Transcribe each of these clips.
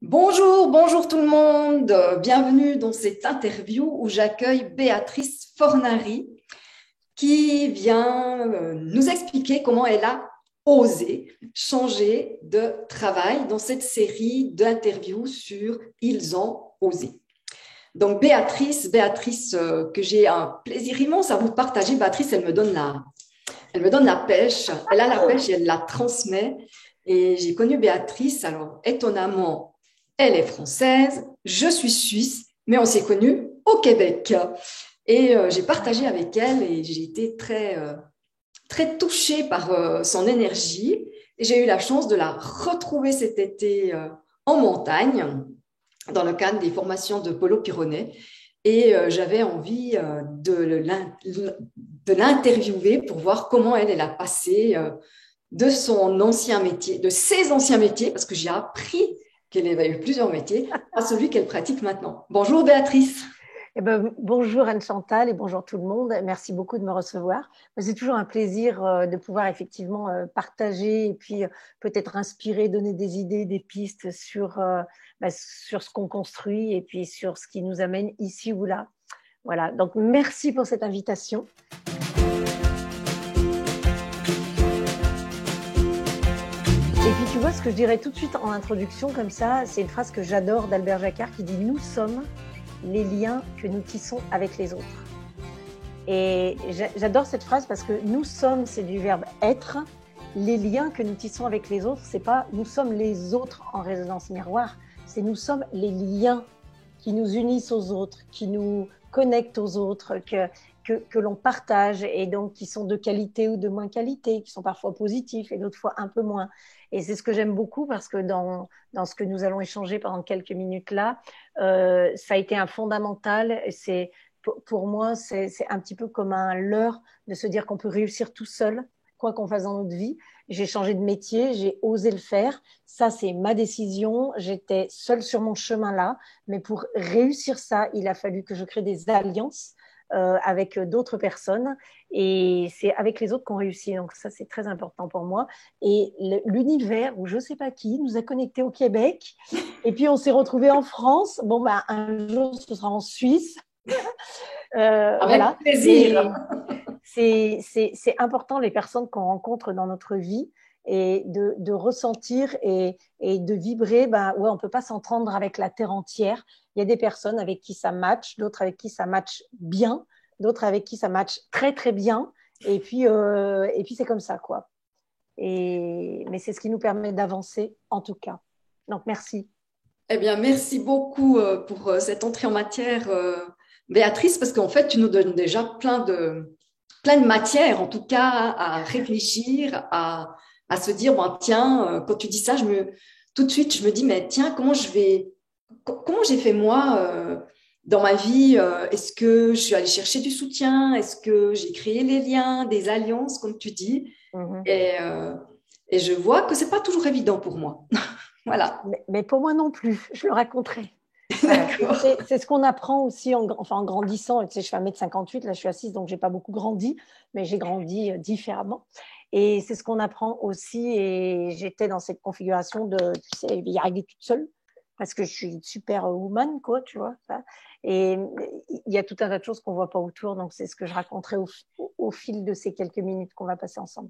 Bonjour, bonjour tout le monde. Bienvenue dans cette interview où j'accueille Béatrice Fornari qui vient nous expliquer comment elle a osé changer de travail dans cette série d'interviews sur Ils ont osé. Donc Béatrice que j'ai un plaisir immense à vous partager. Béatrice, elle me donne la pêche, elle a la pêche et elle la transmet. Et j'ai connu Béatrice, alors étonnamment, elle est française, je suis suisse, mais on s'est connus au Québec. Et j'ai partagé avec elle et j'ai été très touchée par son énergie. Et j'ai eu la chance de la retrouver cet été en montagne, dans le cadre des formations de Polo Pironnet. Et j'avais envie de l'interviewer pour voir comment elle a passé de son ancien métier, de ses anciens métiers, parce que j'ai appris qu'elle avait eu plusieurs métiers, à celui qu'elle pratique maintenant. Bonjour Béatrice. Eh ben, bonjour Anne-Chantal et bonjour tout le monde. Merci beaucoup de me recevoir. C'est toujours un plaisir de pouvoir effectivement partager et puis peut-être inspirer, donner des idées, des pistes sur ce qu'on construit et puis sur ce qui nous amène ici ou là. Voilà, donc merci pour cette invitation. Et puis tu vois, ce que je dirais tout de suite en introduction comme ça, c'est une phrase que j'adore d'Albert Jacquard qui dit « Nous sommes les liens que nous tissons avec les autres ». Et j'adore cette phrase parce que nous sommes, c'est du verbe être. Les liens que nous tissons avec les autres, c'est pas nous sommes les autres en résonance miroir, c'est nous sommes les liens qui nous unissent aux autres, qui nous connectent aux autres, que l'on partage et donc qui sont de qualité ou de moins qualité, qui sont parfois positifs et d'autres fois un peu moins. Et c'est ce que j'aime beaucoup parce que dans ce que nous allons échanger pendant quelques minutes là, ça a été un fondamental. C'est pour moi, c'est un petit peu comme un leurre de se dire qu'on peut réussir tout seul, quoi qu'on fasse dans notre vie. J'ai changé de métier, j'ai osé le faire. Ça, c'est ma décision. J'étais seule sur mon chemin là. Mais pour réussir ça, il a fallu que je crée des alliances avec d'autres personnes. Et c'est avec les autres qu'on réussit. Donc ça, c'est très important pour moi. Et l'univers, où je ne sais pas qui, nous a connectés au Québec. Et puis, on s'est retrouvés en France. Bon, bah, un jour, ce sera en Suisse. Avec Voilà. plaisir. C'est important les personnes qu'on rencontre dans notre vie et de ressentir et de vibrer. Ben, ouais, on ne peut pas s'entendre avec la terre entière. Il y a des personnes avec qui ça match, d'autres avec qui ça match bien, d'autres avec qui ça match très très bien. Et puis c'est comme ça, quoi. Mais c'est ce qui nous permet d'avancer, en tout cas. Donc, merci. Eh bien, merci beaucoup pour cette entrée en matière, Béatrice, parce qu'en fait, tu nous donnes déjà plein de matière, en tout cas, à réfléchir, à se dire, bon, tiens, quand tu dis ça, tout de suite, je me dis, mais tiens, comment j'ai fait moi dans ma vie? Est-ce que je suis allée chercher du soutien? Est-ce que j'ai créé les liens, des alliances, comme tu dis? Mhm. Et je vois que c'est pas toujours évident pour moi. Voilà. Mais pour moi non plus, je le raconterai. Voilà, D'accord. c'est ce qu'on apprend aussi en grandissant. Tu sais, je fais 1,58 m, là je suis assise, donc j'ai pas beaucoup grandi, mais j'ai grandi différemment. Et c'est ce qu'on apprend aussi. Et j'étais dans cette configuration de, tu sais, y arriver toute seule, parce que je suis une super woman, quoi, tu vois. Ça. Et il y a tout un tas de choses qu'on voit pas autour, donc c'est ce que je raconterai au fil de ces quelques minutes qu'on va passer ensemble.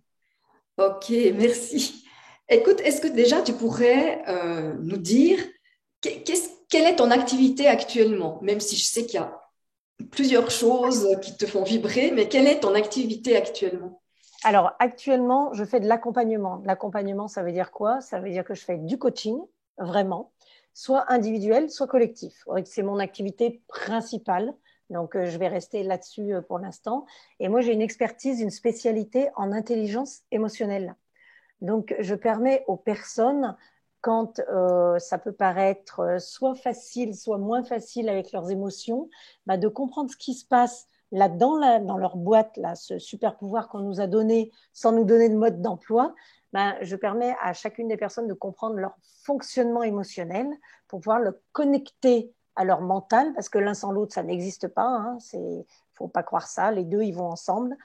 Ok, merci. Écoute, est-ce que déjà tu pourrais nous dire quelle est ton activité actuellement, même si je sais qu'il y a plusieurs choses qui te font vibrer, mais quelle est ton activité actuellement? Alors, actuellement, je fais de l'accompagnement. L'accompagnement, ça veut dire quoi? Ça veut dire que je fais du coaching, vraiment, soit individuel, soit collectif. C'est mon activité principale. Donc, je vais rester là-dessus pour l'instant. Et moi, j'ai une expertise, une spécialité en intelligence émotionnelle. Donc, je permets aux personnes, quand ça peut paraître soit facile, soit moins facile avec leurs émotions, bah, de comprendre ce qui se passe là-dedans, là, dans leur boîte, là, ce super pouvoir qu'on nous a donné sans nous donner de mode d'emploi. Bah, je permets à chacune des personnes de comprendre leur fonctionnement émotionnel pour pouvoir le connecter à leur mental, parce que l'un sans l'autre, ça n'existe pas. Hein, faut pas croire ça. Les deux, ils vont ensemble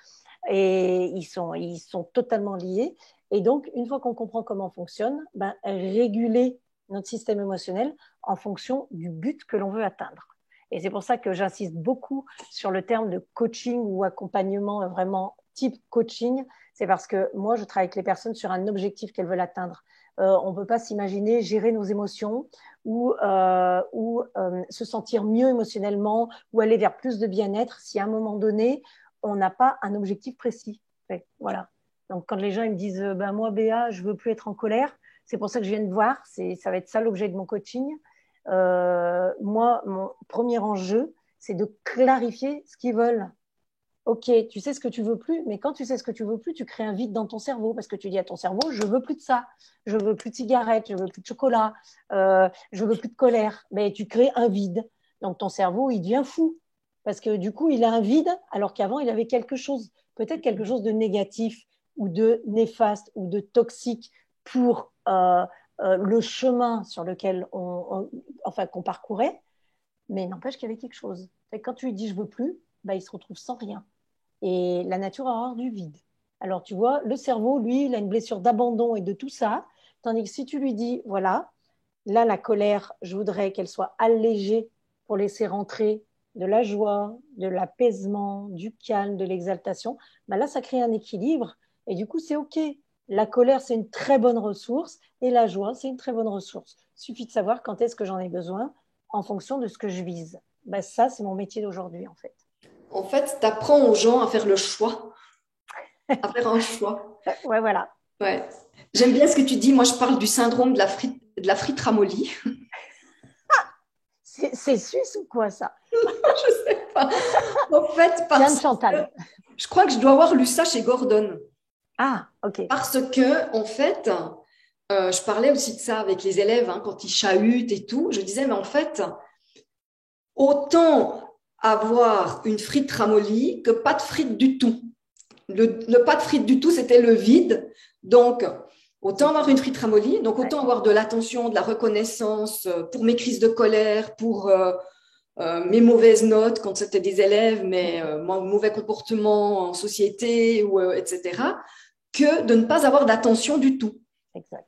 et ils sont totalement liés. Et donc, une fois qu'on comprend comment on fonctionne, ben, réguler notre système émotionnel en fonction du but que l'on veut atteindre. Et c'est pour ça que j'insiste beaucoup sur le terme de coaching ou accompagnement vraiment type coaching. C'est parce que moi, je travaille avec les personnes sur un objectif qu'elles veulent atteindre. On ne peut pas s'imaginer gérer nos émotions ou se sentir mieux émotionnellement ou aller vers plus de bien-être si à un moment donné, on n'a pas un objectif précis. Voilà. Donc, quand les gens ils me disent moi, Béa, je ne veux plus être en colère, c'est pour ça que je viens de voir, ça va être ça l'objet de mon coaching. Moi, mon premier enjeu, c'est de clarifier ce qu'ils veulent. Ok, tu sais ce que tu veux plus, mais quand tu sais ce que tu veux plus, tu crées un vide dans ton cerveau parce que tu dis à ton cerveau, je veux plus de ça, je veux plus de cigarettes, je veux plus de chocolat, je veux plus de colère. Mais tu crées un vide. Donc ton cerveau, il devient fou parce que du coup, il a un vide alors qu'avant, il avait quelque chose, peut-être quelque chose de négatif ou de néfaste ou de toxique pour le chemin sur lequel qu'on parcourait, mais n'empêche qu'il y avait quelque chose. Et quand tu lui dis je veux plus, bah, il se retrouve sans rien. Et la nature a horreur du vide. Alors tu vois, le cerveau, lui, il a une blessure d'abandon et de tout ça, tandis que si tu lui dis, voilà, là, la colère, je voudrais qu'elle soit allégée pour laisser rentrer de la joie, de l'apaisement, du calme, de l'exaltation, bah là, ça crée un équilibre et du coup, c'est OK. La colère, c'est une très bonne ressource et la joie, c'est une très bonne ressource. Il suffit de savoir quand est-ce que j'en ai besoin en fonction de ce que je vise. Bah, ça, c'est mon métier d'aujourd'hui, en fait. En fait, tu apprends aux gens à faire le choix, à faire un choix. Ouais, voilà. Ouais. J'aime bien ce que tu dis. Moi, je parle du syndrome de la frite ramollie. C'est suisse ou quoi, ça? Je sais pas. En fait, Diane Chantal. Je crois que je dois avoir lu ça chez Gordon. Ah, ok. Parce que, en fait, je parlais aussi de ça avec les élèves quand ils chahutent et tout. Je disais, mais en fait, autant avoir une frite ramollie que pas de frite du tout. Le pas de frite du tout, c'était le vide. Donc, autant avoir une frite ramollie, donc autant avoir de l'attention, de la reconnaissance pour mes crises de colère, pour mes mauvaises notes quand c'était des élèves, mes mauvais comportements en société, etc., que de ne pas avoir d'attention du tout. Exact.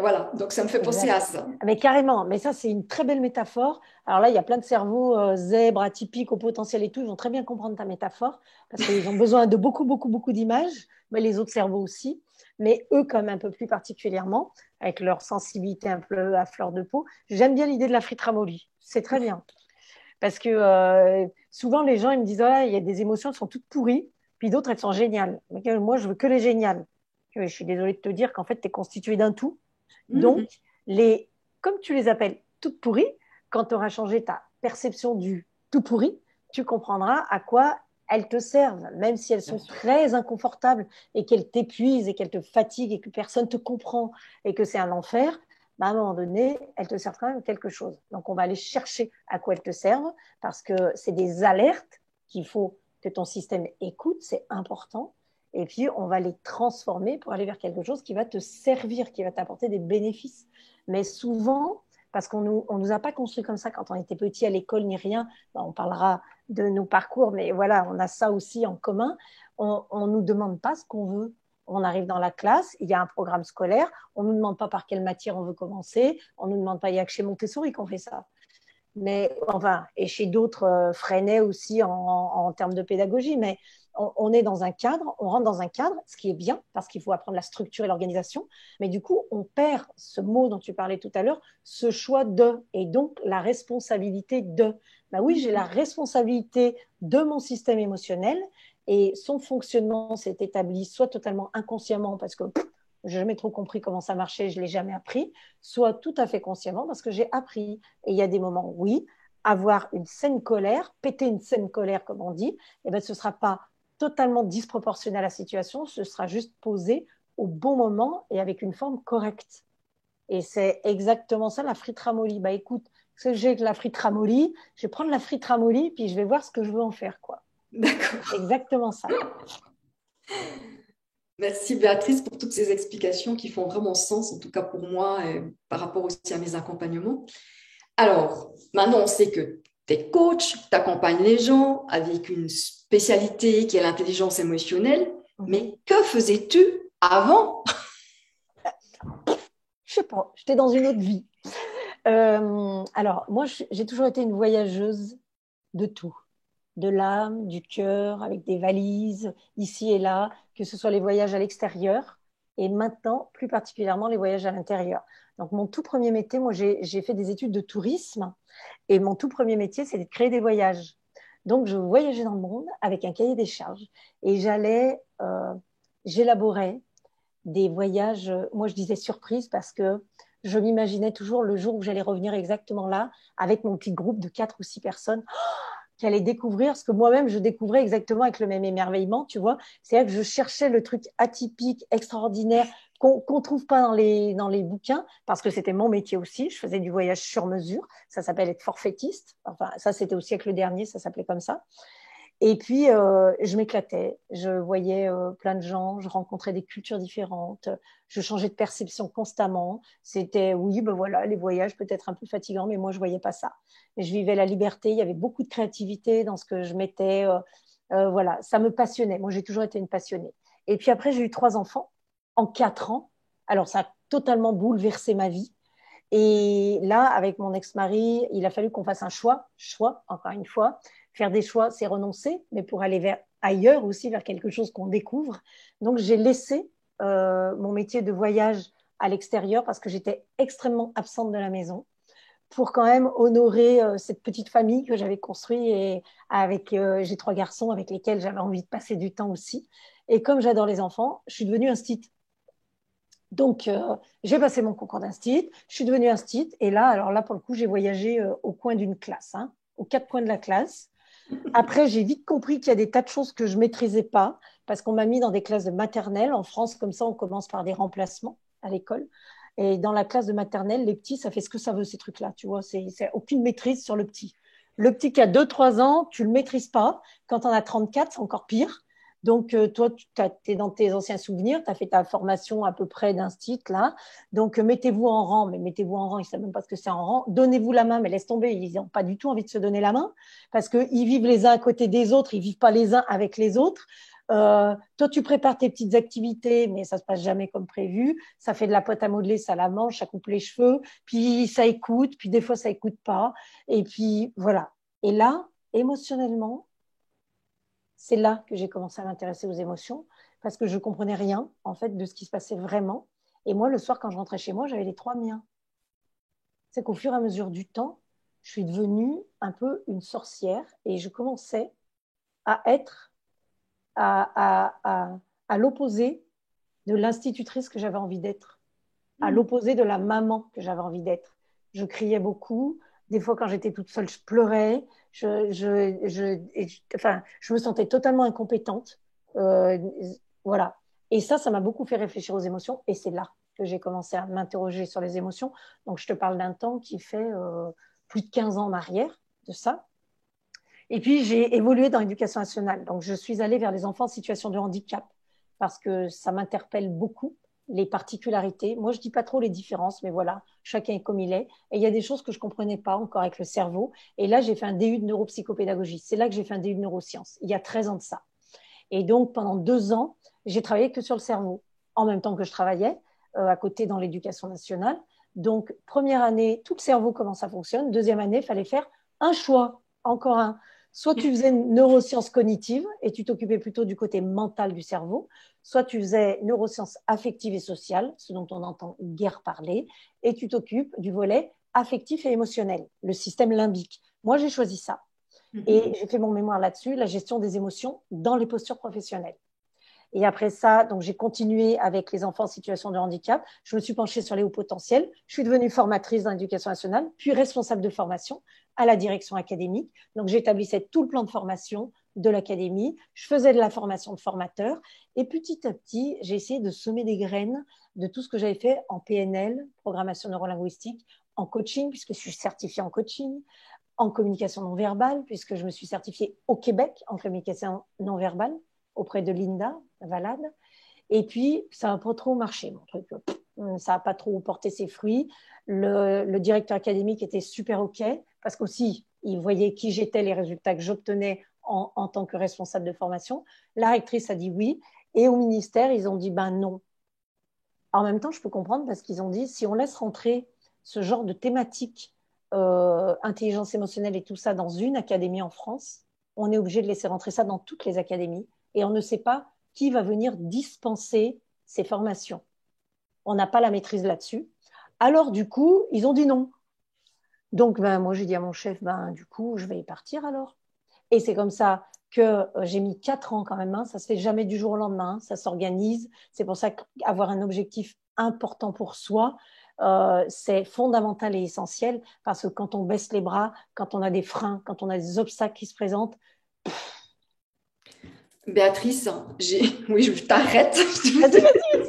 Voilà, donc ça me fait penser à ça. Mais carrément, mais ça c'est une très belle métaphore. Alors là, il y a plein de cerveaux zèbres, atypiques, au potentiel et tout, ils vont très bien comprendre ta métaphore parce qu'ils ont besoin de beaucoup, beaucoup, beaucoup d'images, mais les autres cerveaux aussi, mais eux comme un peu plus particulièrement, avec leur sensibilité un peu à fleur de peau. J'aime bien l'idée de la frite ramollie, c'est très bien. Parce que souvent les gens ils me disent il y a des émotions qui sont toutes pourries, puis d'autres elles sont géniales. Mais moi je veux que les géniales. Je suis désolée de te dire qu'en fait tu es constitué d'un tout. Donc, comme tu les appelles toutes pourries, quand tu auras changé ta perception du tout pourri, tu comprendras à quoi elles te servent, même si elles sont très inconfortables et qu'elles t'épuisent et qu'elles te fatiguent et que personne ne te comprend et que c'est un enfer. Bah, à un moment donné, elles te servent quand même quelque chose. Donc, on va aller chercher à quoi elles te servent parce que c'est des alertes qu'il faut que ton système écoute, c'est important. Et puis, on va les transformer pour aller vers quelque chose qui va te servir, qui va t'apporter des bénéfices. Mais souvent, parce qu'on nous a pas construit comme ça quand on était petit à l'école ni rien, on parlera de nos parcours, mais voilà, on a ça aussi en commun. On nous demande pas ce qu'on veut. On arrive dans la classe, il y a un programme scolaire, on nous demande pas par quelle matière on veut commencer, on nous demande pas, il y a que chez Montessori qu'on fait ça. Mais enfin, et chez d'autres, Freinet aussi en termes de pédagogie, mais on est dans un cadre, on rentre dans un cadre, ce qui est bien, parce qu'il faut apprendre la structure et l'organisation, mais du coup, on perd ce mot dont tu parlais tout à l'heure, ce choix de, et donc la responsabilité de. Ben oui, j'ai la responsabilité de mon système émotionnel, et son fonctionnement s'est établi soit totalement inconsciemment, parce que je n'ai jamais trop compris comment ça marchait, je ne l'ai jamais appris, soit tout à fait consciemment, parce que j'ai appris. Et il y a des moments, oui, avoir une saine colère, péter une saine colère, comme on dit, eh ben, ce ne sera pas totalement disproportionné à la situation, ce sera juste posé au bon moment et avec une forme correcte. Et c'est exactement ça, la frite ramollie. Bah écoute, ce que j'ai que la frite ramollie, je vais prendre la frite ramollie, puis je vais voir ce que je veux en faire, quoi. D'accord. Exactement ça. Merci Béatrice pour toutes ces explications qui font vraiment sens, en tout cas pour moi, et par rapport aussi à mes accompagnements. Alors, maintenant, on sait que tu es coach, tu accompagnes les gens avec une spécialité qui est l'intelligence émotionnelle, mais que faisais-tu avant? Je sais pas, j'étais dans une autre vie. Alors, moi, j'ai toujours été une voyageuse de tout, de l'âme, du cœur, avec des valises ici et là, que ce soit les voyages à l'extérieur et maintenant, plus particulièrement, les voyages à l'intérieur. Donc, mon tout premier métier, moi, j'ai fait des études de tourisme et mon tout premier métier, c'est de créer des voyages. Donc, je voyageais dans le monde avec un cahier des charges et j'élaborais des voyages, moi je disais surprise parce que je m'imaginais toujours le jour où j'allais revenir exactement là, avec mon petit groupe de 4 ou 6 personnes qui allaient découvrir ce que moi-même je découvrais exactement avec le même émerveillement, tu vois. C'est-à-dire que je cherchais le truc atypique, extraordinaire, qu'on trouve pas dans les bouquins, parce que c'était mon métier aussi. Je faisais du voyage sur mesure. Ça s'appelle être forfaitiste. Enfin, ça, c'était au siècle dernier, ça s'appelait comme ça. Et puis, je m'éclatais. Je voyais plein de gens, je rencontrais des cultures différentes, je changeais de perception constamment. C'était, oui, ben voilà, les voyages peut-être un peu fatigants, mais moi, je voyais pas ça. Et je vivais la liberté. Il y avait beaucoup de créativité dans ce que je mettais. Voilà, ça me passionnait. Moi, j'ai toujours été une passionnée. Et puis après, j'ai eu 3 enfants en 4 ans. Alors, ça a totalement bouleversé ma vie. Et là, avec mon ex-mari, il a fallu qu'on fasse un choix, encore une fois. Faire des choix, c'est renoncer, mais pour aller vers ailleurs aussi, vers quelque chose qu'on découvre. Donc, j'ai laissé mon métier de voyage à l'extérieur parce que j'étais extrêmement absente de la maison pour quand même honorer cette petite famille que j'avais construite et avec j'ai 3 garçons avec lesquels j'avais envie de passer du temps aussi. Et comme j'adore les enfants, je suis devenue instite. Donc, j'ai passé mon concours d'instit, je suis devenue instit, et là, alors là, pour le coup, j'ai voyagé au coin d'une classe, hein, aux 4 coins de la classe. Après, j'ai vite compris qu'il y a des tas de choses que je ne maîtrisais pas, parce qu'on m'a mis dans des classes de maternelle. En France, comme ça, on commence par des remplacements à l'école. Et dans la classe de maternelle, les petits, ça fait ce que ça veut, ces trucs-là, tu vois, c'est aucune maîtrise sur le petit. Le petit qui a 2, 3 ans, tu ne le maîtrises pas. Quand on a 34, c'est encore pire. Donc, toi, tu es dans tes anciens souvenirs, tu as fait ta formation à peu près d'instit, là. Donc, mettez-vous en rang, mais mettez-vous en rang, ils ne savent même pas ce que c'est en rang. Donnez-vous la main, mais laisse tomber, ils n'ont pas du tout envie de se donner la main, parce qu'ils vivent les uns à côté des autres, ils ne vivent pas les uns avec les autres. Toi, tu prépares tes petites activités, mais ça ne se passe jamais comme prévu. Ça fait de la pâte à modeler, ça la mange, ça coupe les cheveux, puis ça écoute, puis des fois, ça écoute pas. Et puis, voilà. Et là, émotionnellement, c'est là que j'ai commencé à m'intéresser aux émotions parce que je comprenais rien, en fait, de ce qui se passait vraiment. Et moi, le soir, quand je rentrais chez moi, j'avais les 3 miens. C'est qu'au fur et à mesure du temps, je suis devenue un peu une sorcière et je commençais à être à l'opposé de l'institutrice que j'avais envie d'être, à l'opposé de la maman que j'avais envie d'être. Je criais beaucoup. Des fois, quand j'étais toute seule, je pleurais. Enfin, je me sentais totalement incompétente. Euh, voilà. Et ça m'a beaucoup fait réfléchir aux émotions. Et c'est là que j'ai commencé à m'interroger sur les émotions. Donc, je te parle d'un temps qui fait plus de 15 ans en arrière de ça. Et puis, j'ai évolué dans l'éducation nationale. Donc, je suis allée vers les enfants en situation de handicap parce que ça m'interpelle beaucoup, les particularités. Moi, je dis pas trop les différences, mais voilà, chacun est comme il est. Et il y a des choses que je comprenais pas encore avec le cerveau. Et là, j'ai fait un DU de neuropsychopédagogie. C'est là que j'ai fait un DU de neurosciences, il y a 13 ans de ça. Et donc, pendant 2 ans, j'ai travaillé que sur le cerveau, en même temps que je travaillais à côté dans l'éducation nationale. Donc, première année, tout le cerveau, comment ça fonctionne. Deuxième année, il fallait faire un choix, encore un. Soit tu faisais neurosciences cognitives et tu t'occupais plutôt du côté mental du cerveau, soit tu faisais neurosciences affectives et sociales, ce dont on n'entend guère parler, et tu t'occupes du volet affectif et émotionnel, le système limbique. Moi, j'ai choisi ça. Et j'ai fait mon mémoire là-dessus, la gestion des émotions dans les postures professionnelles. Et après ça, donc j'ai continué avec les enfants en situation de handicap. Je me suis penchée sur les hauts potentiels. Je suis devenue formatrice dans l'éducation nationale, puis responsable de formation à la direction académique. Donc j'établissais tout le plan de formation de l'académie. Je faisais de la formation de formateurs. Et petit à petit, j'ai essayé de semer des graines de tout ce que j'avais fait en PNL, programmation neurolinguistique, en coaching, puisque je suis certifiée en coaching, en communication non verbale, puisque je me suis certifiée au Québec en communication non verbale auprès de Linda Valade. Et puis, ça n'a pas trop marché, mon truc. Ça n'a pas trop porté ses fruits. Le directeur académique était super OK, parce qu'aussi, il voyait qui j'étais, les résultats que j'obtenais en tant que responsable de formation. La rectrice a dit oui. Et au ministère, ils ont dit ben non. En même temps, je peux comprendre parce qu'ils ont dit, si on laisse rentrer ce genre de thématique, intelligence émotionnelle et tout ça, dans une académie en France, on est obligé de laisser rentrer ça dans toutes les académies et on ne sait pas qui va venir dispenser ces formations. On n'a pas la maîtrise là-dessus. Alors, du coup, ils ont dit non. Donc, ben, moi, j'ai dit à mon chef, ben, du coup, je vais y partir alors. Et c'est comme ça que j'ai mis 4 ans quand même. Hein. Ça se fait jamais du jour au lendemain. Hein. Ça s'organise. C'est pour ça qu'avoir un objectif important pour soi, c'est fondamental et essentiel parce que quand on baisse les bras, quand on a des freins, quand on a des obstacles qui se présentent. Béatrice, oui, je t'arrête. Vas-y, vas-y.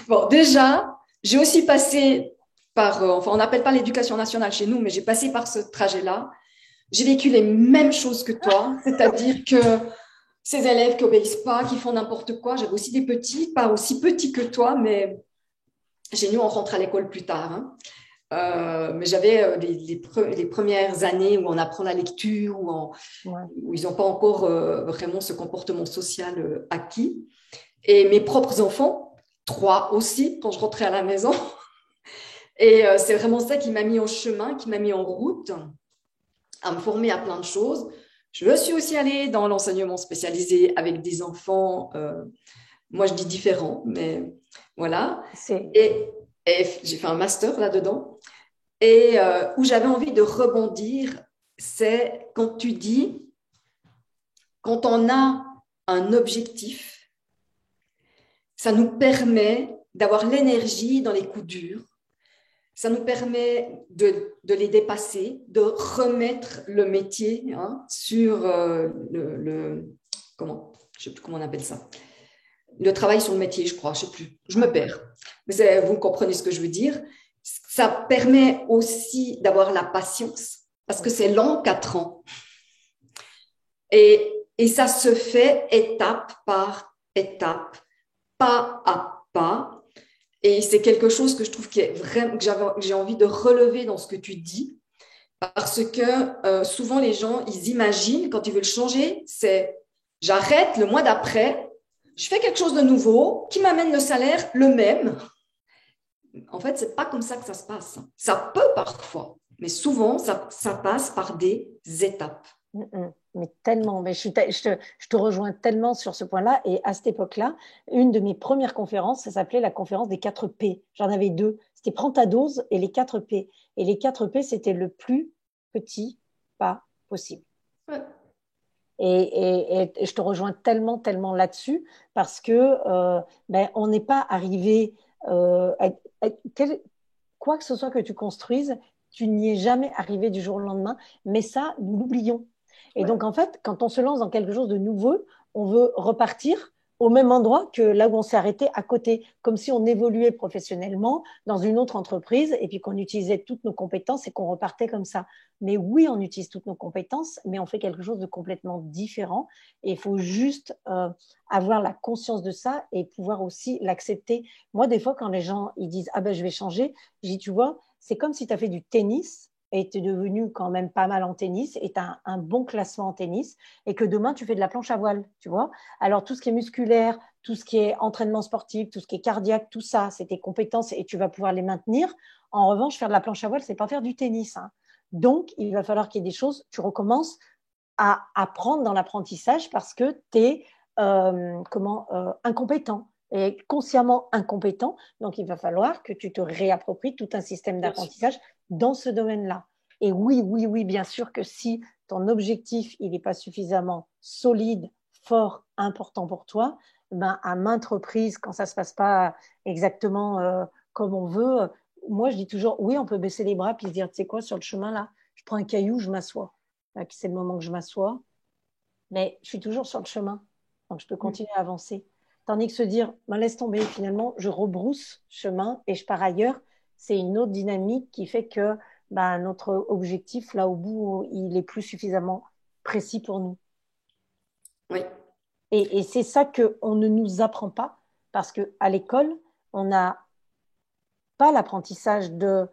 Bon, déjà, j'ai aussi passé par, enfin, on n'appelle pas l'éducation nationale chez nous, mais j'ai passé par ce trajet-là. J'ai vécu les mêmes choses que toi, c'est-à-dire que ces élèves qui obéissent pas, qui font n'importe quoi. J'avais aussi des petits, pas aussi petits que toi, mais chez nous, on rentre à l'école plus tard. Hein. Mais j'avais les premières années où on apprend la lecture, Ouais. où ils n'ont pas encore vraiment ce comportement social acquis. Et mes propres enfants, 3 aussi, quand je rentrais à la maison. Et c'est vraiment ça qui m'a mis en chemin, qui m'a mis en route, à me former à plein de choses. Je suis aussi allée dans l'enseignement spécialisé avec des enfants, moi je dis différents, mais voilà. C'est... Et, et j'ai fait un master là-dedans. Et où j'avais envie de rebondir, c'est quand tu dis, quand on a un objectif, ça nous permet d'avoir l'énergie dans les coups durs. Ça nous permet de les dépasser, de remettre le métier sur comment, je sais plus comment on appelle ça. Le travail sur le métier, je crois, je sais plus. Je me perds. Mais vous comprenez ce que je veux dire. Ça permet aussi d'avoir la patience parce que c'est long, 4 ans. Et ça se fait étape par étape, pas à pas. Et c'est quelque chose que je trouve que j'ai envie de relever dans ce que tu dis, parce que souvent les gens, ils imaginent quand ils veulent changer, c'est j'arrête le mois d'après, je fais quelque chose de nouveau qui m'amène le salaire le même. En fait, c'est pas comme ça que ça se passe. Ça peut parfois, mais souvent, ça passe par des étapes. Mais tellement, mais je te rejoins tellement sur ce point-là. Et à cette époque-là, une de mes premières conférences, ça s'appelait la conférence des 4 P. J'en avais 2. C'était prends ta dose et les 4 P. Et les 4 P, c'était le plus petit pas possible. Ouais. Et je te rejoins tellement, tellement là-dessus parce que ben, on n'est pas arrivé à quoi que ce soit que tu construises, tu n'y es jamais arrivé du jour au lendemain, mais ça, nous l'oublions. Et Ouais. donc, en fait, quand on se lance dans quelque chose de nouveau, on veut repartir au même endroit que là où on s'est arrêté à côté, comme si on évoluait professionnellement dans une autre entreprise et puis qu'on utilisait toutes nos compétences et qu'on repartait comme ça. Mais oui, on utilise toutes nos compétences, mais on fait quelque chose de complètement différent et il faut juste avoir la conscience de ça et pouvoir aussi l'accepter. Moi, des fois, quand les gens ils disent « Ah ben, je vais changer », je dis « Tu vois, c'est comme si tu as fait du tennis et tu es devenu quand même pas mal en tennis et tu as un bon classement en tennis et que demain, tu fais de la planche à voile, tu vois. Alors, tout ce qui est musculaire, tout ce qui est entraînement sportif, tout ce qui est cardiaque, tout ça, c'est tes compétences et tu vas pouvoir les maintenir. En revanche, faire de la planche à voile, c'est pas faire du tennis. Hein. Donc, il va falloir qu'il y ait des choses, tu recommences à apprendre dans l'apprentissage parce que tu es incompétent et consciemment incompétent. Donc, il va falloir que tu te réappropries tout un système Bien sûr. d'apprentissage dans ce domaine-là. Et oui, oui, oui, bien sûr que si ton objectif il n'est pas suffisamment solide, fort, important pour toi, ben, à maintes reprises, quand ça ne se passe pas exactement comme on veut, moi je dis toujours, oui, on peut baisser les bras puis se dire, tu sais quoi, sur le chemin là, je prends un caillou, je m'assois. C'est le moment que je m'assois, mais je suis toujours sur le chemin, donc je peux continuer à avancer. Tandis que se dire, ben, laisse tomber, finalement, je rebrousse chemin et je pars ailleurs, c'est une autre dynamique qui fait que ben, notre objectif, là au bout, il est plus suffisamment précis pour nous. Oui. Et c'est ça qu'on ne nous apprend pas, parce qu'à l'école, on n'a pas l'apprentissage de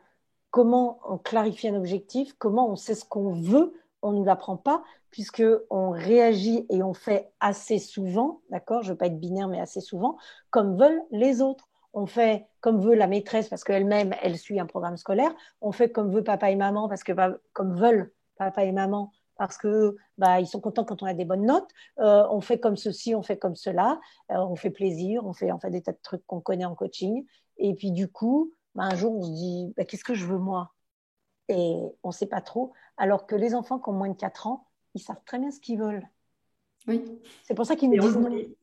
comment on clarifie un objectif, comment on sait ce qu'on veut, on ne nous l'apprend pas. puisqu'on réagit et on fait assez souvent, d'accord, je ne veux pas être binaire, mais assez souvent, comme veulent les autres. On fait comme veut la maîtresse parce qu'elle-même, elle suit un programme scolaire. On fait comme veut papa et maman parce que comme veulent papa et maman parce que ils sont contents quand on a des bonnes notes. On fait comme ceci, on fait comme cela. On fait plaisir, on fait des tas de trucs qu'on connaît en coaching. Et puis du coup, un jour, on se dit, qu'est-ce que je veux moi? Et on ne sait pas trop. Alors que les enfants qui ont moins de 4 ans, ils savent très bien ce qu'ils veulent. Oui. C'est pour ça qu'ils nous Et on disent non. l'oublie.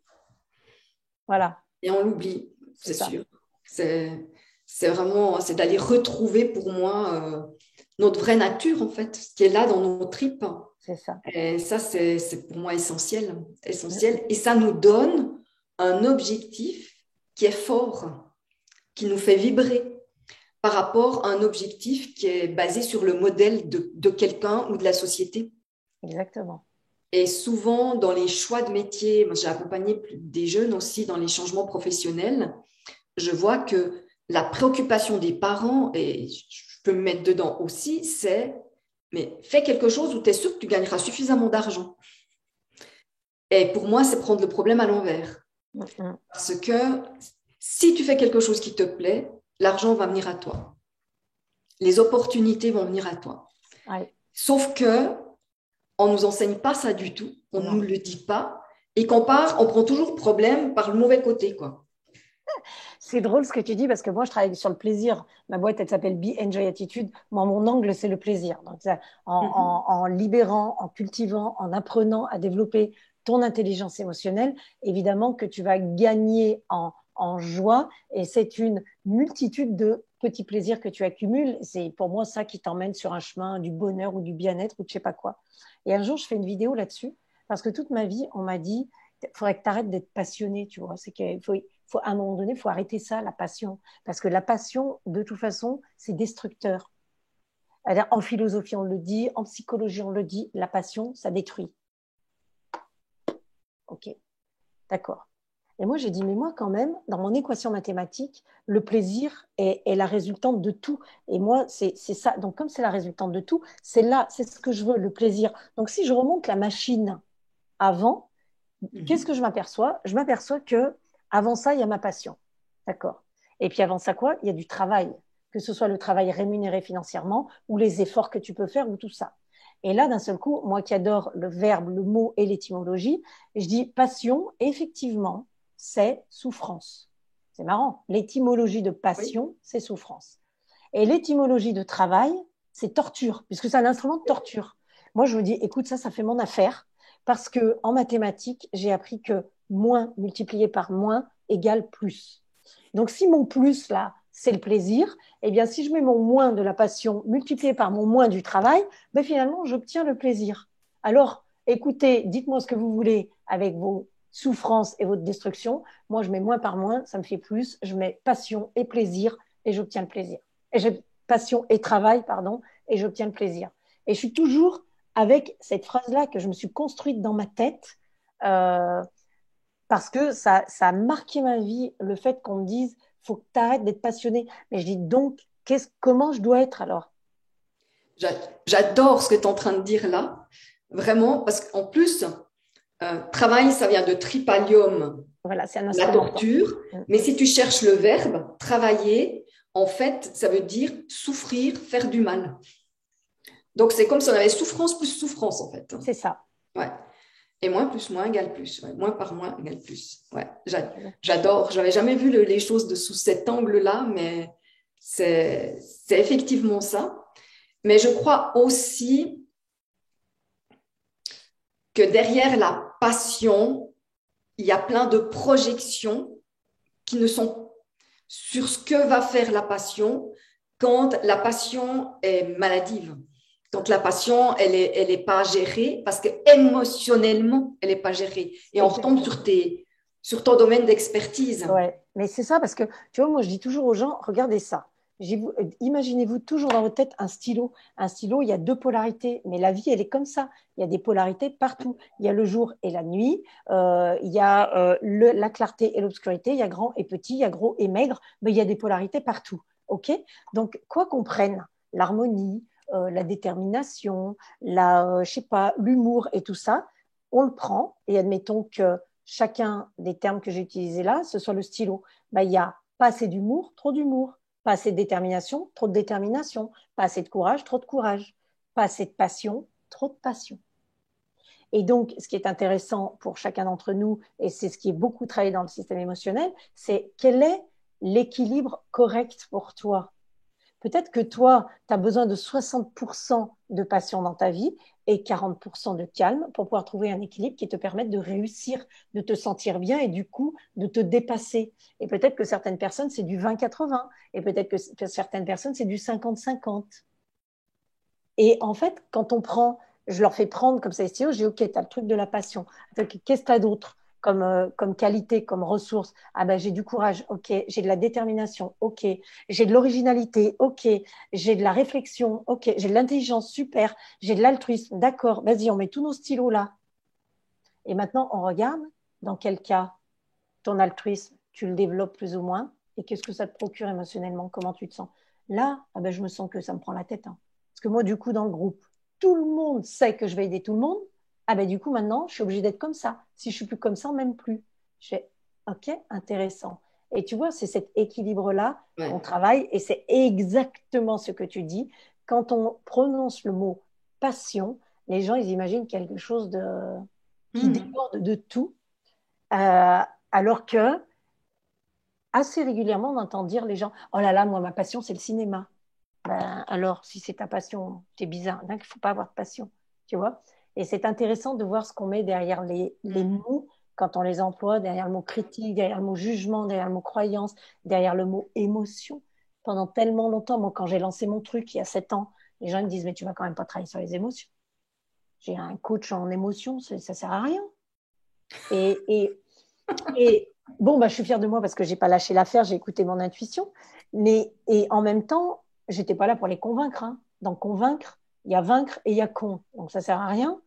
Voilà. Et on l'oublie, C'est c'est ça. sûr. C'est vraiment, c'est d'aller retrouver pour moi notre vraie nature, en fait, ce qui est là dans nos tripes. C'est ça. Et ça, c'est pour moi essentiel, essentiel. Et ça nous donne un objectif qui est fort, qui nous fait vibrer par rapport à un objectif qui est basé sur le modèle de quelqu'un ou de la société. Exactement. Et souvent, dans les choix de métier, moi, j'ai accompagné des jeunes aussi dans les changements professionnels, je vois que la préoccupation des parents, et je peux me mettre dedans aussi, c'est mais fais quelque chose où tu es sûr que tu gagneras suffisamment d'argent. Et pour moi, c'est prendre le problème à l'envers. Parce que si tu fais quelque chose qui te plaît, l'argent va venir à toi. Les opportunités vont venir à toi. Ouais. Sauf que on ne nous enseigne pas ça du tout, on ne nous le dit pas. Et qu'on part, on prend toujours le problème par le mauvais côté, quoi. C'est drôle ce que tu dis parce que moi, je travaille sur le plaisir. Ma boîte, elle s'appelle Be Enjoy Attitude. Moi, mon angle, c'est le plaisir. Donc, en libérant, en cultivant, en apprenant à développer ton intelligence émotionnelle, évidemment que tu vas gagner en joie. Et c'est une multitude de petits plaisirs que tu accumules. C'est pour moi ça qui t'emmène sur un chemin du bonheur ou du bien-être ou de je sais pas quoi. Et un jour, je fais une vidéo là-dessus parce que toute ma vie, on m'a dit, il faudrait que tu arrêtes d'être passionné, tu vois. C'est qu'il faut, à un moment donné, il faut arrêter ça, la passion. Parce que la passion, de toute façon, c'est destructeur. C'est-à-dire, en philosophie, on le dit, en psychologie, on le dit, la passion, ça détruit. Ok, d'accord. Et moi, j'ai dit, mais moi, quand même, dans mon équation mathématique, le plaisir est la résultante de tout. Et moi, c'est ça. Donc, comme c'est la résultante de tout, c'est là, c'est ce que je veux, le plaisir. Donc, si je remonte la machine avant, qu'est-ce que je m'aperçois? Je m'aperçois que avant ça, il y a ma passion. D'accord. Et puis avant ça, quoi? Il y a du travail. Que ce soit le travail rémunéré financièrement ou les efforts que tu peux faire ou tout ça. Et là, d'un seul coup, moi qui adore le verbe, le mot et l'étymologie, je dis passion, effectivement, c'est souffrance. C'est marrant. L'étymologie de passion, c'est souffrance. Et l'étymologie de travail, c'est torture, puisque c'est un instrument de torture. Moi, je vous dis, écoute, ça fait mon affaire, parce que en mathématiques, j'ai appris que moins multiplié par moins égale plus. Donc, si mon plus, là, c'est le plaisir, eh bien, si je mets mon moins de la passion multiplié par mon moins du travail, ben, finalement, j'obtiens le plaisir. Alors, écoutez, dites-moi ce que vous voulez avec vos souffrances et votre destruction. Moi, je mets moins par moins, ça me fait plus. Je mets passion et plaisir et j'obtiens le plaisir. Et j'ai passion et travail, pardon, et j'obtiens le plaisir. Et je suis toujours avec cette phrase-là que je me suis construite dans ma tête, parce que ça a marqué ma vie, le fait qu'on me dise, faut que tu arrêtes d'être passionné. Mais je dis donc, comment je dois être alors? J'adore ce que tu es en train de dire là, vraiment, parce qu'en plus, travail, ça vient de tripalium, voilà, c'est un la torture. Mais si tu cherches le verbe, travailler, en fait, ça veut dire souffrir, faire du mal. Donc, c'est comme si on avait souffrance plus souffrance, en fait. C'est ça. Ouais. Et moins plus moins égale plus. Ouais. Moins par moins égale plus. Ouais. J'adore. Je n'avais jamais vu les choses sous cet angle-là, mais c'est effectivement ça. Mais je crois aussi que derrière la passion, il y a plein de projections qui ne sont sur ce que va faire la passion quand la passion est maladive. Donc, la passion, elle est pas gérée parce qu'émotionnellement, elle n'est pas gérée. Et on retombe sur ton domaine d'expertise. Ouais, mais c'est ça parce que, tu vois, moi, je dis toujours aux gens, regardez ça. Imaginez-vous toujours dans votre tête un stylo. Un stylo, il y a deux polarités, mais la vie, elle est comme ça. Il y a des polarités partout. Il y a le jour et la nuit, il y a la clarté et l'obscurité, il y a grand et petit, il y a gros et maigre, mais il y a des polarités partout. OK? Donc, quoi qu'on prenne, l'harmonie, la détermination, je sais pas, l'humour et tout ça, on le prend et admettons que chacun des termes que j'ai utilisés là, ce soit le stylo. Bah, il y a pas assez d'humour, trop d'humour. Pas assez de détermination, trop de détermination. Pas assez de courage, trop de courage. Pas assez de passion, trop de passion. Et donc, ce qui est intéressant pour chacun d'entre nous, et c'est ce qui est beaucoup travaillé dans le système émotionnel, c'est quel est l'équilibre correct pour toi. Peut-être que toi, tu as besoin de 60% de passion dans ta vie et 40% de calme pour pouvoir trouver un équilibre qui te permette de réussir, de te sentir bien et du coup de te dépasser. Et peut-être que certaines personnes, c'est du 20-80 et peut-être que certaines personnes, c'est du 50-50. Et en fait, quand on prend, je leur fais prendre comme ça les stylos, je dis, OK, tu as le truc de la passion. Qu'est-ce que tu as d'autre comme qualité, comme ressource? Ah ben, j'ai du courage, OK. J'ai de la détermination, OK. J'ai de l'originalité, OK. J'ai de la réflexion, OK. J'ai de l'intelligence, super. J'ai de l'altruisme, d'accord. Vas-y, on met tous nos stylos là. Et maintenant, on regarde dans quel cas ton altruisme, tu le développes plus ou moins. Et qu'est-ce que ça te procure émotionnellement? Comment tu te sens? Là, ah ben, je me sens que ça me prend la tête. Hein. Parce que moi, du coup, dans le groupe, tout le monde sait que je vais aider tout le monde. Ah ben, du coup, maintenant, je suis obligée d'être comme ça. Si je suis plus comme ça, même plus. Je fais, OK, intéressant. Et tu vois, c'est cet équilibre-là qu'on Ouais. travaille. Et c'est exactement ce que tu dis. Quand on prononce le mot passion, les gens, ils imaginent quelque chose qui Mhm. déborde de tout. Euh, alors que assez régulièrement, on entend dire les gens, oh là là, moi, ma passion, c'est le cinéma. Ben, alors, si c'est ta passion, t'es bizarre. Donc, il ne faut pas avoir de passion, tu vois. Et c'est intéressant de voir ce qu'on met derrière les mots quand on les emploie, derrière le mot critique, derrière le mot jugement, derrière le mot croyance, derrière le mot émotion. Pendant tellement longtemps, moi, quand j'ai lancé mon truc il y a 7 ans, les gens me disent, mais tu vas quand même pas travailler sur les émotions. J'ai un coach en émotion, ça sert à rien. Et, et, et bon, bah, je suis fière de moi parce que j'ai pas lâché l'affaire, j'ai écouté mon intuition. Et en même temps, j'étais pas là pour les convaincre. Hein. Dans convaincre, il y a vaincre et il y a con. Donc ça sert à rien.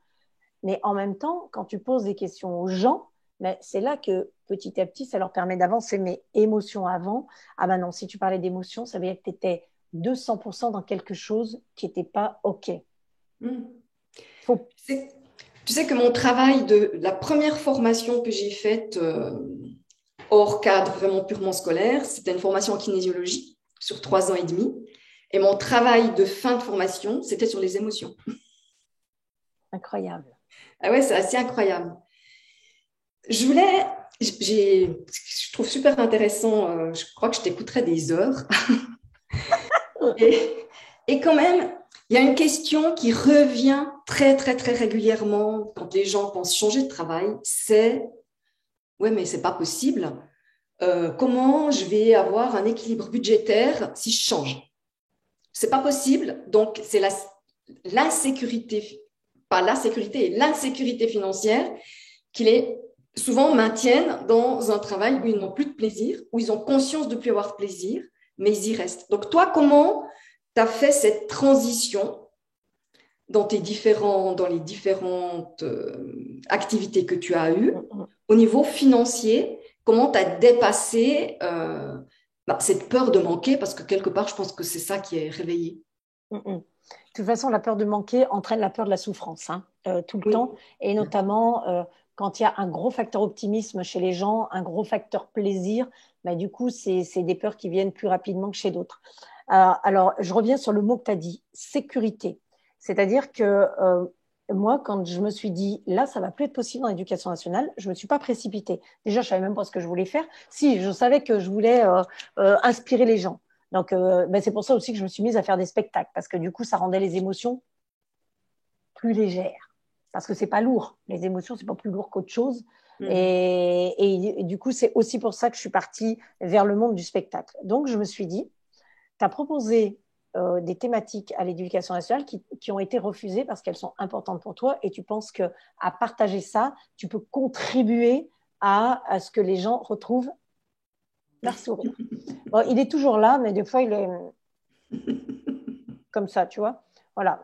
Mais en même temps, quand tu poses des questions aux gens, ben, c'est là que petit à petit, ça leur permet d'avancer. Mais émotion avant, ah ben non, si tu parlais d'émotion, ça veut dire que tu étais 200% dans quelque chose qui n'était pas OK. Mhm. Faut... C'est- Tu sais que mon travail de la première formation que j'ai faite hors cadre vraiment purement scolaire, c'était une formation en kinésiologie sur 3 ans et demi. Et mon travail de fin de formation, c'était sur les émotions. Incroyable. Ah ouais, c'est assez incroyable. Je voulais, je trouve super intéressant, je crois que je t'écouterai des heures. Et, et quand même, il y a une question qui revient très, très, très régulièrement quand les gens pensent changer de travail, c'est, ouais, mais c'est pas possible. Comment je vais avoir un équilibre budgétaire si je change? C'est pas possible. Donc, c'est l'insécurité, pas la sécurité, l'insécurité financière qui les souvent maintiennent dans un travail où ils n'ont plus de plaisir, où ils ont conscience de ne plus avoir de plaisir, mais ils y restent. Donc, toi, comment tu as fait cette transition dans les différentes activités que tu as eues au niveau financier? Comment tu as dépassé cette peur de manquer? Parce que quelque part, je pense que c'est ça qui est réveillé. De toute façon, la peur de manquer entraîne la peur de la souffrance, hein, tout le Oui. temps, et notamment quand il y a un gros facteur optimisme chez les gens, un gros facteur plaisir, bah, du coup, c'est des peurs qui viennent plus rapidement que chez d'autres. Alors, je reviens sur le mot que tu as dit, sécurité. C'est-à-dire que moi, quand je me suis dit, là, ça va plus être possible dans l'éducation nationale, je me suis pas précipitée. Déjà, je savais même pas ce que je voulais faire. Si, je savais que je voulais inspirer les gens. Donc, ben c'est pour ça aussi que je me suis mise à faire des spectacles, parce que du coup, ça rendait les émotions plus légères. Parce que c'est pas lourd. Les émotions, c'est pas plus lourd qu'autre chose. Mhm. Et du coup, c'est aussi pour ça que je suis partie vers le monde du spectacle. Donc, je me suis dit, tu as proposé des thématiques à l'éducation nationale qui ont été refusées parce qu'elles sont importantes pour toi et tu penses que à partager ça, tu peux contribuer à ce que les gens retrouvent leur sourire. Bon, il est toujours là, mais des fois, il est comme ça, tu vois. Voilà.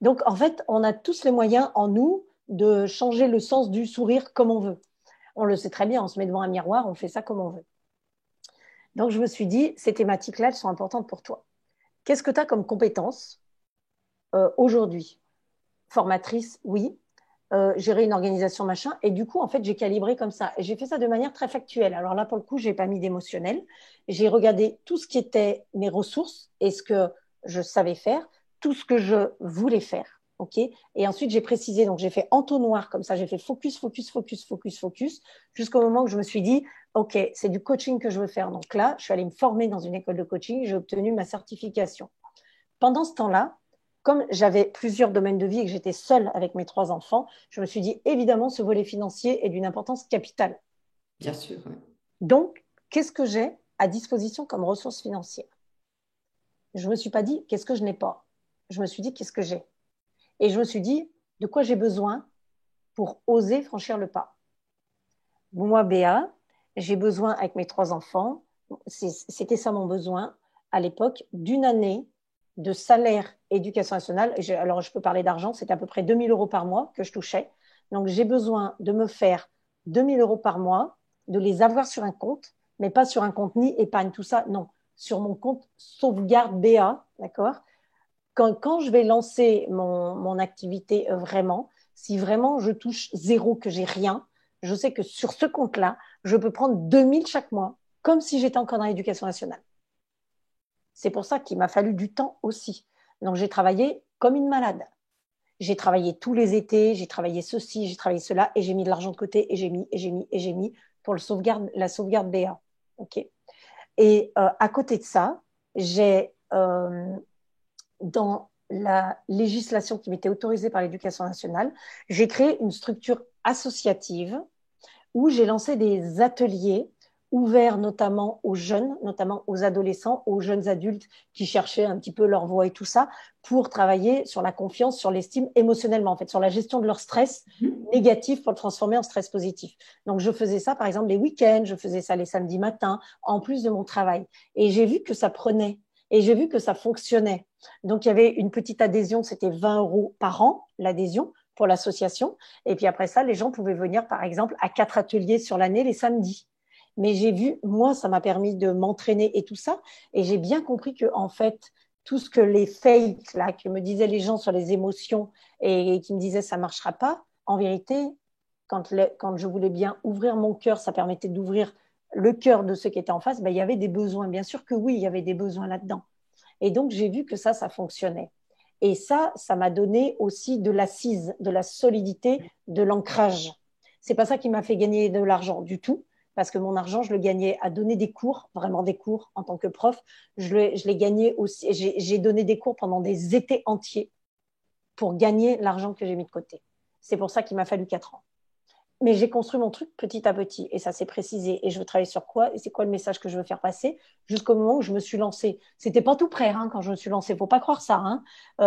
Donc, en fait, on a tous les moyens en nous de changer le sens du sourire comme on veut. On le sait très bien, on se met devant un miroir, on fait ça comme on veut. Donc, je me suis dit, ces thématiques-là, elles sont importantes pour toi. Qu'est-ce que tu as comme compétences aujourd'hui, formatrice, oui, gérer une organisation, machin. Et du coup, en fait, j'ai calibré comme ça. Et j'ai fait ça de manière très factuelle. Alors là, pour le coup, j'ai pas mis d'émotionnel. J'ai regardé tout ce qui était mes ressources et ce que je savais faire, tout ce que je voulais faire. OK? Et ensuite, j'ai précisé. Donc, j'ai fait entonnoir comme ça. J'ai fait focus, focus, focus, focus, focus, jusqu'au moment où je me suis dit, OK, c'est du coaching que je veux faire. Donc là, je suis allée me former dans une école de coaching. J'ai obtenu ma certification. Pendant ce temps-là, comme j'avais plusieurs domaines de vie et que j'étais seule avec mes 3 enfants, je me suis dit, évidemment, ce volet financier est d'une importance capitale. Bien sûr. Ouais. Donc, qu'est-ce que j'ai à disposition comme ressources financières? Je ne me suis pas dit, qu'est-ce que je n'ai pas? Je me suis dit, qu'est-ce que j'ai? Et je me suis dit, de quoi j'ai besoin pour oser franchir le pas? Moi, Béa, j'ai besoin, avec mes 3 enfants, c'était ça mon besoin à l'époque, d'une année de salaire éducation nationale. Alors, je peux parler d'argent, c'était à peu près 2 000 € par mois que je touchais. Donc, j'ai besoin de me faire 2 000 € par mois, de les avoir sur un compte, mais pas sur un compte ni épargne, tout ça, non, sur mon compte sauvegarde BA, d'accord? Quand je vais lancer mon activité vraiment, si vraiment je touche zéro, que j'ai rien, je sais que sur ce compte-là, je peux prendre 2 000 chaque mois, comme si j'étais encore dans l'éducation nationale. C'est pour ça qu'il m'a fallu du temps aussi. Donc, j'ai travaillé comme une malade. J'ai travaillé tous les étés, j'ai travaillé ceci, j'ai travaillé cela, et j'ai mis de l'argent de côté, et j'ai mis, et j'ai mis, et j'ai mis pour la sauvegarde BA. OK. Et à côté de ça, j'ai dans la législation qui m'était autorisée par l'éducation nationale, j'ai créé une structure associative où j'ai lancé des ateliers ouverts notamment aux jeunes, notamment aux adolescents, aux jeunes adultes qui cherchaient un petit peu leur voie et tout ça, pour travailler sur la confiance, sur l'estime émotionnellement, en fait, sur la gestion de leur stress négatif pour le transformer en stress positif. Donc, je faisais ça, par exemple, les week-ends, je faisais ça les samedis matins, en plus de mon travail. Et j'ai vu que ça prenait, et j'ai vu que ça fonctionnait. Donc, il y avait une petite adhésion, c'était 20 € par an, l'adhésion pour l'association. Et puis après ça, les gens pouvaient venir, par exemple, à 4 ateliers sur l'année, les samedis. Mais j'ai vu, moi, ça m'a permis de m'entraîner et tout ça. Et j'ai bien compris que, en fait, tout ce que les fakes, là, que me disaient les gens sur les émotions et qui me disaient ça marchera pas, en vérité, quand je voulais bien ouvrir mon cœur, ça permettait d'ouvrir le cœur de ceux qui étaient en face, ben, il y avait des besoins. Bien sûr que oui, il y avait des besoins là-dedans. Et donc, j'ai vu que ça fonctionnait. Et ça m'a donné aussi de l'assise, de la solidité, de l'ancrage. C'est pas ça qui m'a fait gagner de l'argent du tout, parce que mon argent, je le gagnais à donner des cours, vraiment des cours en tant que prof. Je l'ai gagné aussi. J'ai donné des cours pendant des étés entiers pour gagner l'argent que j'ai mis de côté. C'est pour ça qu'il m'a fallu 4 ans. Mais j'ai construit mon truc petit à petit et ça s'est précisé. Et je veux travailler sur quoi et c'est quoi le message que je veux faire passer jusqu'au moment où je me suis lancée. C'était pas tout prêt hein, quand je me suis lancée. Faut pas croire ça, hein,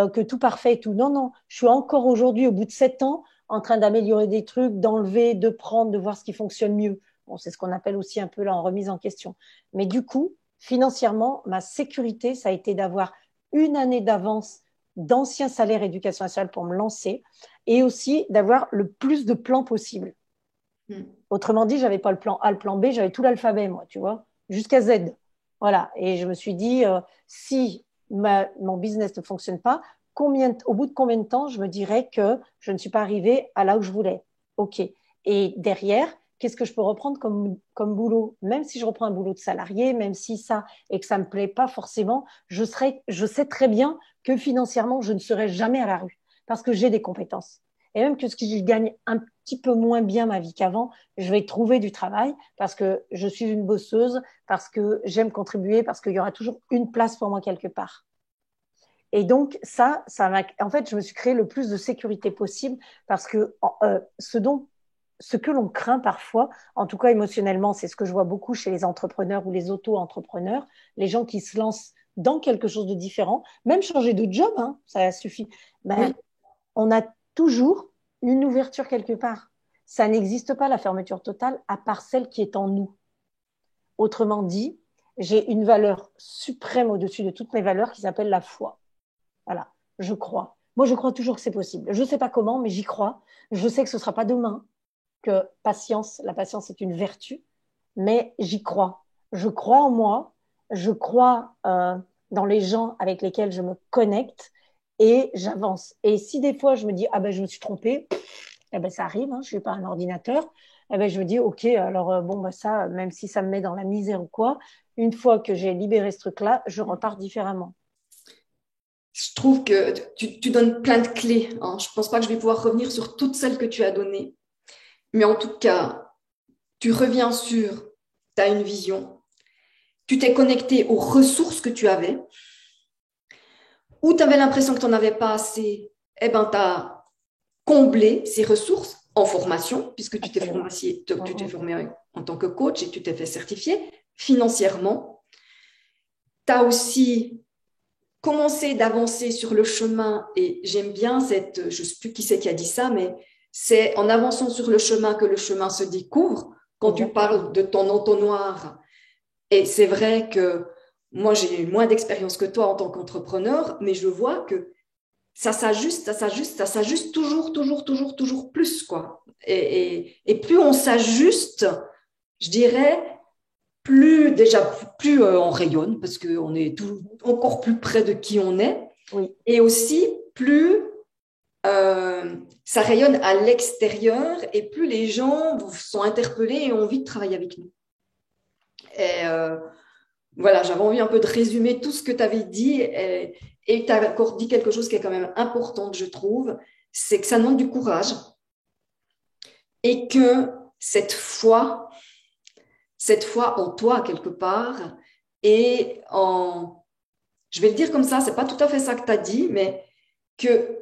que tout parfait et tout. Non, non. Je suis encore aujourd'hui, au bout de 7 ans, en train d'améliorer des trucs, d'enlever, de prendre, de voir ce qui fonctionne mieux. Bon, c'est ce qu'on appelle aussi un peu là en remise en question. Mais du coup, financièrement, ma sécurité, ça a été d'avoir une année d'avance d'anciens salaires éducation nationale pour me lancer et aussi d'avoir le plus de plans possible. Autrement dit, j'avais pas le plan A, le plan B, j'avais tout l'alphabet, moi, tu vois, jusqu'à Z. Voilà. Et je me suis dit, si mon business ne fonctionne pas, au bout de combien de temps je me dirais que je ne suis pas arrivée à là où je voulais? OK. Et derrière, qu'est-ce que je peux reprendre comme boulot? Même si je reprends un boulot de salarié, même si ça, et que ça me plaît pas forcément, je sais très bien que financièrement, je ne serai jamais à la rue parce que j'ai des compétences. Et même que si je gagne un petit peu moins bien ma vie qu'avant, je vais trouver du travail parce que je suis une bosseuse, parce que j'aime contribuer, parce qu'il y aura toujours une place pour moi quelque part. Et donc, en fait, je me suis créé le plus de sécurité possible parce que ce que l'on craint parfois, en tout cas émotionnellement, c'est ce que je vois beaucoup chez les entrepreneurs ou les auto-entrepreneurs, les gens qui se lancent dans quelque chose de différent, même changer de job, hein, ça suffit. Ben, Oui. on a toujours une ouverture quelque part. Ça n'existe pas la fermeture totale à part celle qui est en nous. Autrement dit, j'ai une valeur suprême au-dessus de toutes mes valeurs qui s'appelle la foi. Voilà, je crois. Moi, je crois toujours que c'est possible. Je ne sais pas comment, mais j'y crois. Je sais que ce ne sera pas demain, que la patience est une vertu, mais j'y crois. Je crois en moi, je crois dans les gens avec lesquels je me connecte et j'avance. Et si des fois je me dis, ah ben je me suis trompée, eh ben, ça arrive, hein, je ne suis pas un ordinateur, eh ben, je me dis, ok, alors bon, bah, ça, même si ça me met dans la misère ou quoi, une fois que j'ai libéré ce truc-là, je repars différemment. Je trouve que tu donnes plein de clés, hein. Je ne pense pas que je vais pouvoir revenir sur toutes celles que tu as données. Mais en tout cas, tu reviens sur, tu as une vision, tu t'es connecté aux ressources que tu avais, ou tu avais l'impression que tu n'en avais pas assez, eh ben, tu as comblé ces ressources en formation, puisque Absolument. tu t'es formé en tant que coach et tu t'es fait certifier financièrement. Tu as aussi commencé d'avancer sur le chemin, et j'aime bien cette, je ne sais plus qui c'est qui a dit ça, mais c'est en avançant sur le chemin que le chemin se découvre. Quand tu Exactement. parles de ton entonnoir, et c'est vrai que moi, j'ai eu moins d'expérience que toi en tant qu'entrepreneur, mais je vois que ça s'ajuste, ça s'ajuste, ça s'ajuste toujours, toujours, toujours, toujours plus, quoi. Et plus on s'ajuste, je dirais, plus on rayonne, parce qu'on est encore plus près de qui on est, Oui, et aussi plus ça rayonne à l'extérieur, et plus les gens sont interpellés et ont envie de travailler avec nous. Et voilà, j'avais envie un peu de résumer tout ce que tu avais dit, et tu as encore dit quelque chose qui est quand même important, je trouve, c'est que ça demande du courage, et que cette foi en toi quelque part, et en, je vais le dire comme ça, c'est pas tout à fait ça que tu as dit, mais que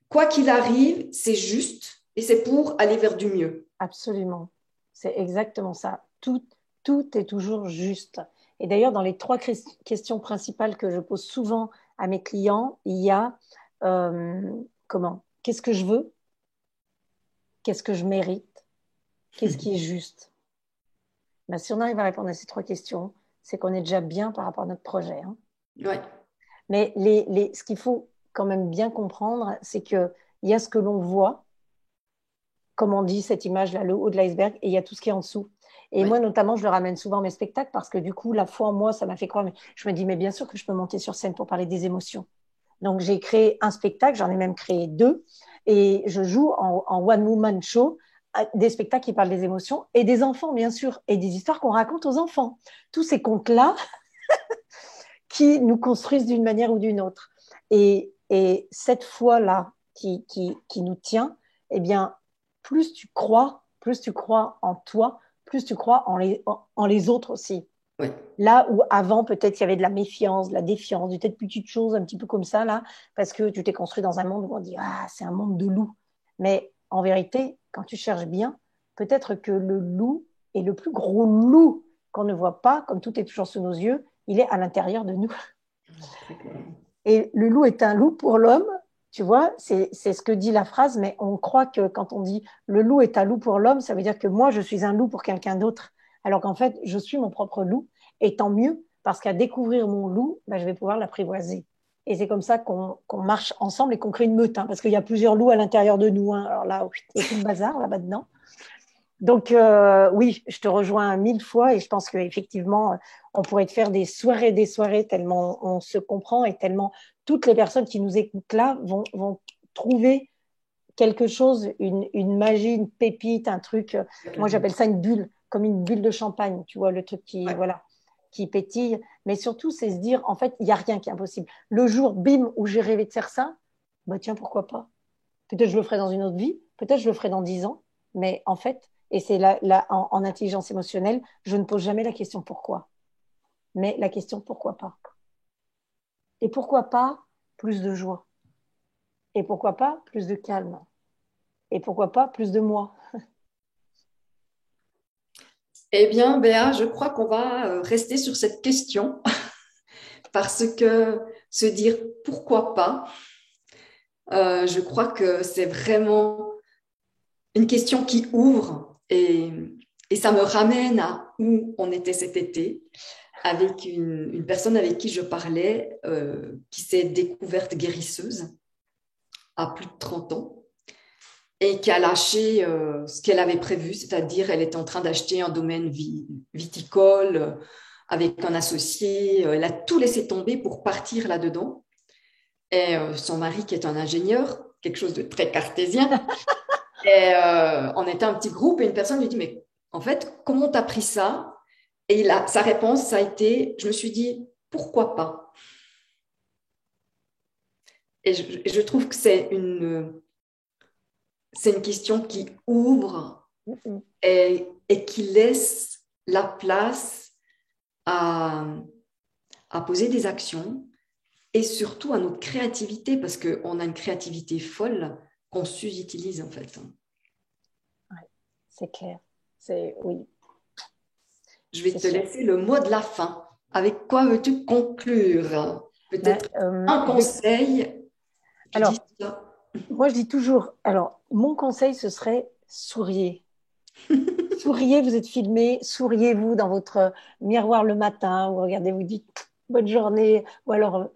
quoi qu'il arrive, c'est juste et c'est pour aller vers du mieux. absolument. C'est exactement ça. Tout est toujours juste. Et d'ailleurs, dans les trois questions principales que je pose souvent à mes clients, il y a euh, comment? Qu'est-ce que je veux? Qu'est-ce que je mérite? Qu'est-ce qui est juste? Ben, si on arrive à répondre à ces trois questions, c'est qu'on est déjà bien par rapport à notre projet, hein. Ouais, Mais ce qu'il faut quand même bien comprendre, c'est qu'il y a ce que l'on voit, comme on dit, cette image-là, le haut de l'iceberg, et il y a tout ce qui est en dessous. Et ouais, moi, notamment, je le ramène souvent à mes spectacles parce que du coup, la foi en moi, ça m'a fait croire. Mais je me dis, mais bien sûr que je peux monter sur scène pour parler des émotions. Donc, j'ai créé un spectacle, j'en ai même créé deux, et je joue en one-woman show des spectacles qui parlent des émotions et des enfants, bien sûr, et des histoires qu'on raconte aux enfants. Tous ces contes-là qui nous construisent d'une manière ou d'une autre. Et cette foi-là qui nous tient, eh bien, plus tu crois en toi, plus tu crois en les autres aussi. ouais. Là où avant, peut-être, il y avait de la méfiance, de la défiance, des têtes petites choses, un petit peu comme ça, là, parce que tu t'es construit dans un monde où on dit, ah, c'est un monde de loups. Mais en vérité, quand tu cherches bien, peut-être que le loup est le plus gros loup qu'on ne voit pas, comme tout est toujours sous nos yeux, il est à l'intérieur de nous. Très clairement. Et le loup est un loup pour l'homme, tu vois, c'est ce que dit la phrase, mais on croit que quand on dit le loup est un loup pour l'homme, ça veut dire que moi, je suis un loup pour quelqu'un d'autre. Alors qu'en fait, je suis mon propre loup, et tant mieux, parce qu'à découvrir mon loup, ben, je vais pouvoir l'apprivoiser. Et c'est comme ça qu'on marche ensemble et qu'on crée une meute, hein, parce qu'il y a plusieurs loups à l'intérieur de nous, hein. Alors là, il y a tout le bazar là maintenant. Donc oui, je te rejoins 1000 fois et je pense qu'effectivement, on pourrait te faire des soirées tellement on se comprend et tellement toutes les personnes qui nous écoutent là vont trouver quelque chose, une magie, une pépite, un truc. Très Moi, clairement. j'appelle ça une bulle, comme une bulle de champagne, tu vois, le truc qui, Ouais. voilà, qui pétille. Mais surtout, c'est se dire, en fait, il n'y a rien qui est impossible. Le jour, bim, où j'ai rêvé de faire ça, bah tiens, pourquoi pas? Peut-être je le ferai dans une autre vie, peut-être je le ferai dans 10 ans, mais en fait, et c'est en intelligence émotionnelle, je ne pose jamais la question pourquoi, mais la question pourquoi pas. Et pourquoi pas plus de joie? Et pourquoi pas plus de calme? Et pourquoi pas plus de moi? Eh bien, Béa, je crois qu'on va rester sur cette question parce que se dire pourquoi pas, je crois que c'est vraiment une question qui ouvre, et ça me ramène à où on était cet été avec une personne avec qui je parlais, qui s'est découverte guérisseuse à plus de 30 ans et qui a lâché ce qu'elle avait prévu, c'est-à-dire elle était en train d'acheter un domaine viticole avec un associé, elle a tout laissé tomber pour partir là-dedans. et son mari qui est un ingénieur, quelque chose de très cartésien. Et on était un petit groupe et une personne lui dit, mais en fait, comment t'as pris ça? Et sa réponse, ça a été, je me suis dit, pourquoi pas? Et je trouve que c'est une question qui ouvre et qui laisse la place à poser des actions et surtout à notre créativité, parce qu'on a une créativité folle qu'on sous-utilise en fait. Ouais, c'est clair. Oui. Je vais te laisser le mot de la fin. Avec quoi veux-tu conclure? Peut-être un conseil. Alors, moi je dis toujours, alors mon conseil ce serait souriez. Souriez, vous êtes filmé, souriez-vous dans votre miroir le matin, ou regardez, vous dites bonne journée, ou alors,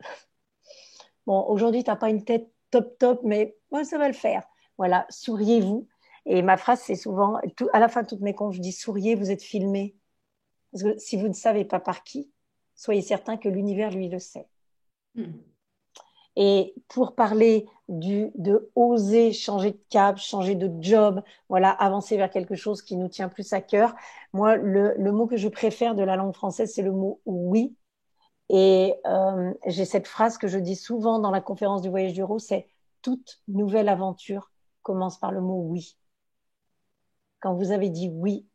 bon, aujourd'hui, tu n'as pas une tête top, mais bon, ça va le faire. Voilà, souriez-vous. Et ma phrase, c'est souvent, à la fin de toutes mes confs, je dis souriez, vous êtes filmé. Parce que si vous ne savez pas par qui, soyez certain que l'univers, lui, le sait. Et pour parler de oser changer de cap, changer de job, voilà, avancer vers quelque chose qui nous tient plus à cœur, moi, le mot que je préfère de la langue française, c'est le mot oui. Et j'ai cette phrase que je dis souvent dans la conférence du voyage du Rose, c'est toute nouvelle aventure commence par le mot oui. Quand vous avez dit oui,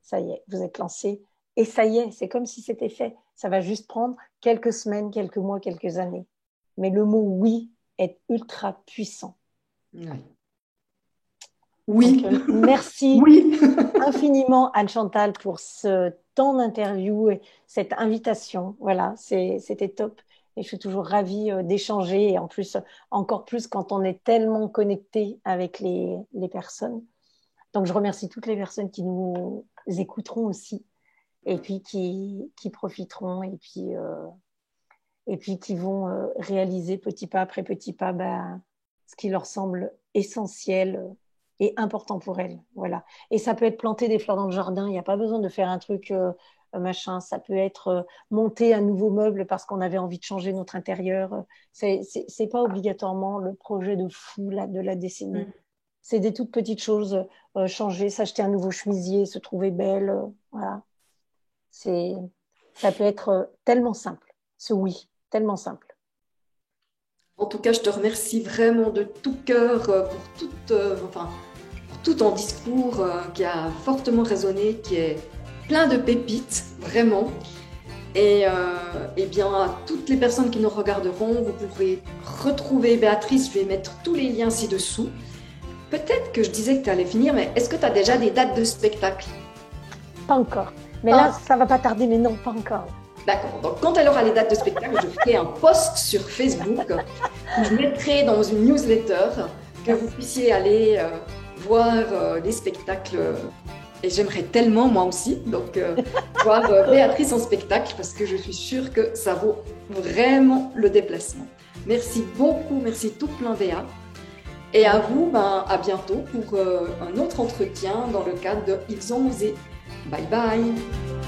ça y est, vous êtes lancé. Et ça y est, c'est comme si c'était fait. Ça va juste prendre quelques semaines, quelques mois, quelques années. Mais le mot oui est ultra puissant. Oui. Donc, merci oui. infiniment Anne-Chantal pour ce temps d'interview et cette invitation. Voilà, c'était top. Et je suis toujours ravie d'échanger. Et en plus, encore plus quand on est tellement connecté avec les personnes. Donc, je remercie toutes les personnes qui nous écouteront aussi. Et puis qui profiteront. Et puis qui vont réaliser petit pas après petit pas ce qui leur semble essentiel et important pour elles. Voilà. Et ça peut être planter des fleurs dans le jardin, il n'y a pas besoin de faire un truc machin, ça peut être monter un nouveau meuble parce qu'on avait envie de changer notre intérieur. C'est pas obligatoirement le projet de fou là, de la décennie. C'est des toutes petites choses, changer, s'acheter un nouveau chemisier, se trouver belle, voilà. Ça peut être tellement simple, ce oui, tellement simple. En tout cas, je te remercie vraiment de tout cœur pour tout ton discours qui a fortement résonné, qui est plein de pépites, vraiment. Et bien, à toutes les personnes qui nous regarderont, vous pourrez retrouver Béatrice. Je vais mettre tous les liens ci-dessous. Peut-être que je disais que tu allais finir, mais est-ce que tu as déjà des dates de spectacle? Pas encore. Mais là, ça va pas tarder, mais non, pas encore. D'accord. Donc, quand elle aura les dates de spectacle, je ferai un post sur Facebook où je mettrai dans une newsletter que vous puissiez aller voir les spectacles. Et j'aimerais tellement, moi aussi, donc voir Béatrice en spectacle parce que je suis sûre que ça vaut vraiment le déplacement. Merci beaucoup, merci tout plein Béa. Et à vous, à bientôt pour un autre entretien dans le cadre de Ils ont osé. Bye bye.